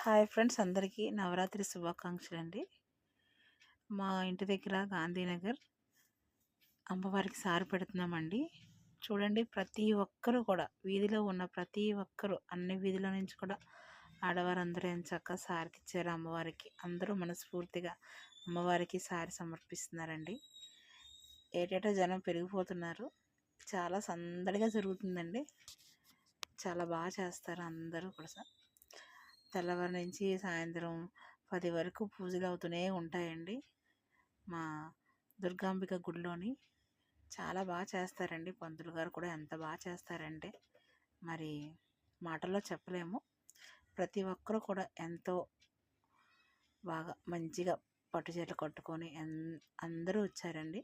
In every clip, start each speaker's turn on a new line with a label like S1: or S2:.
S1: Hi friends, అందరికీ నవరాత్రి శుభాకాంక్షలండి. మా ఇంటి దగ్గర గాంధీనగర్ అమ్మవారికి సారి పెడుతున్నామండి. చూడండి, ప్రతి ఒక్కరు కూడా వీధిలో ఉన్న ప్రతి ఒక్కరు అన్ని వీధుల నుంచి కూడా ఆడవారందరూ ఎంచక్కా సారి తెచ్చారు అమ్మవారికి. అందరూ మనస్ఫూర్తిగా అమ్మవారికి సారి సమర్పిస్తున్నారండి. ఏటేటా జనం పెరిగిపోతున్నారు. చాలా సందడిగా జరుగుతుందండి. చాలా బాగా చేస్తారు అందరూ కూడా. తెల్లవారి నుంచి సాయంత్రం 10 వరకు పూజలు అవుతూనే ఉంటాయండి. మా దుర్గాంబిక గుడిలోని చాలా బాగా చేస్తారండి. పంతులు గారు కూడా ఎంత బాగా చేస్తారంటే మరి మాటల్లో చెప్పలేము. ప్రతి ఒక్కరూ కూడా ఎంతో బాగా మంచిగా పట్టు చీరలు కట్టుకొని అందరూ వచ్చారండి.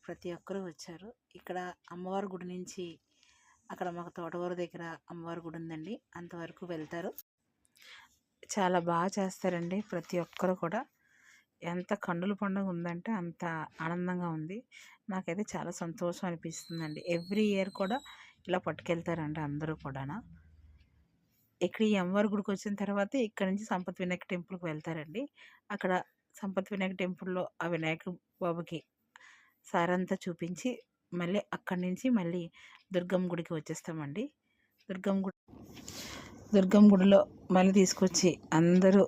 S1: ప్రతి ఒక్కరూ వచ్చారు. ఇక్కడ అమ్మవారి గుడి నుంచి అక్కడ మాకు తోటకూర దగ్గర అమ్మవారి గుడి ఉందండి, అంతవరకు వెళ్తారు. చాలా బాగా చేస్తారండి. ప్రతి ఒక్కరు కూడా ఎంత కన్నుల పండుగ ఉందంటే అంత ఆనందంగా ఉంది. నాకైతే చాలా సంతోషం అనిపిస్తుందండి. ఎవ్రీ ఇయర్ కూడా ఇలా పట్టుకెళ్తారండి అందరూ కూడా. ఇక్కడ ఈ అమ్మవారి గుడికి వచ్చిన తర్వాత ఇక్కడ నుంచి సంపత్ వినాయక టెంపుల్కి వెళ్తారండి. అక్కడ సంపత్ వినాయక టెంపుల్లో ఆ వినాయక బాబుకి సారంతా చూపించి మళ్ళీ అక్కడి నుంచి మళ్ళీ దుర్గమ్మ గుడికి వచ్చేస్తామండి. దుర్గమ్మ గుడిలో మళ్ళీ తీసుకొచ్చి అందరూ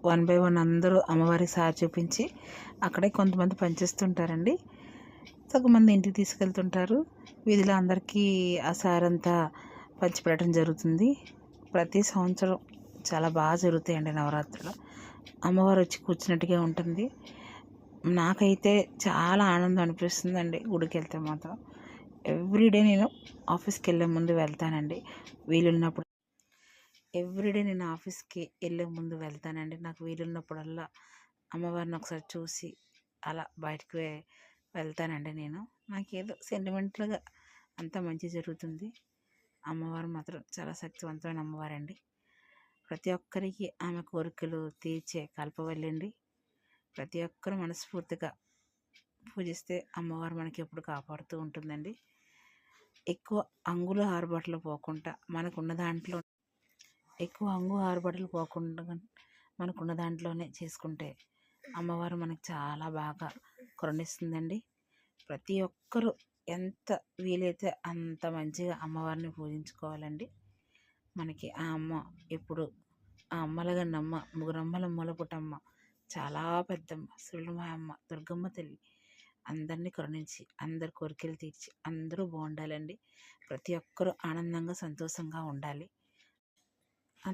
S1: 1 by 1 అందరూ అమ్మవారికి సారి చూపించి అక్కడే కొంతమంది పనిచేస్తుంటారండి. సగమంది ఇంటికి తీసుకెళ్తుంటారు. వీధిలో అందరికీ ఆ సారంతా పంచిపెట్టడం జరుగుతుంది. ప్రతి సంవత్సరం చాలా బాగా జరుగుతాయండి నవరాత్రులు. అమ్మవారు వచ్చి కూర్చున్నట్టుగా ఉంటుంది. నాకైతే చాలా ఆనందం అనిపిస్తుందండి గుడికి వెళ్తే మాత్రం. ఎవ్రీడే నేను ఆఫీస్కి వెళ్ళే ముందు వెళ్తానండి. వీలున్నప్పుడు ఎవ్రీడే నేను ఆఫీస్కి వెళ్ళే ముందు వెళ్తానండి. నాకు వీలున్నప్పుడల్లా అమ్మవారిని ఒకసారి చూసి అలా బయటికి వెళ్తానండి. నాకేదో సెంటిమెంటల్గా అంత మంచి జరుగుతుంది. అమ్మవారు మాత్రం చాలా శక్తివంతమైన అమ్మవారండి. ప్రతి ఒక్కరికి ఆమె కోరికలు తీర్చే కల్పవల్లండి. ప్రతి ఒక్కరు మనస్ఫూర్తిగా పూజిస్తే అమ్మవారు మనకి ఎప్పుడు కాపాడుతూ ఉంటుందండి. ఎక్కువ అంగులు ఆరుబట్టలు పోకుండా మనకున్న దాంట్లోనే చేసుకుంటే అమ్మవారు మనకు చాలా బాగా కరుణిస్తుందండి. ప్రతి ఒక్కరూ ఎంత వీలైతే అంత మంచిగా అమ్మవారిని పూజించుకోవాలండి. మనకి ఆ అమ్మ ఎప్పుడు ఆ అమ్మలుగా నమ్మ ముగురమ్మల మూలపుటమ్మ, చాలా పెద్దమ్మ, సుళ్ళమాయమ్మ, దుర్గమ్మ తల్లి అందరినీ కరుణించి అందరి కోరికలు తీర్చి అందరూ బాగుండాలండి. ప్రతి ఒక్కరూ ఆనందంగా సంతోషంగా ఉండాలి.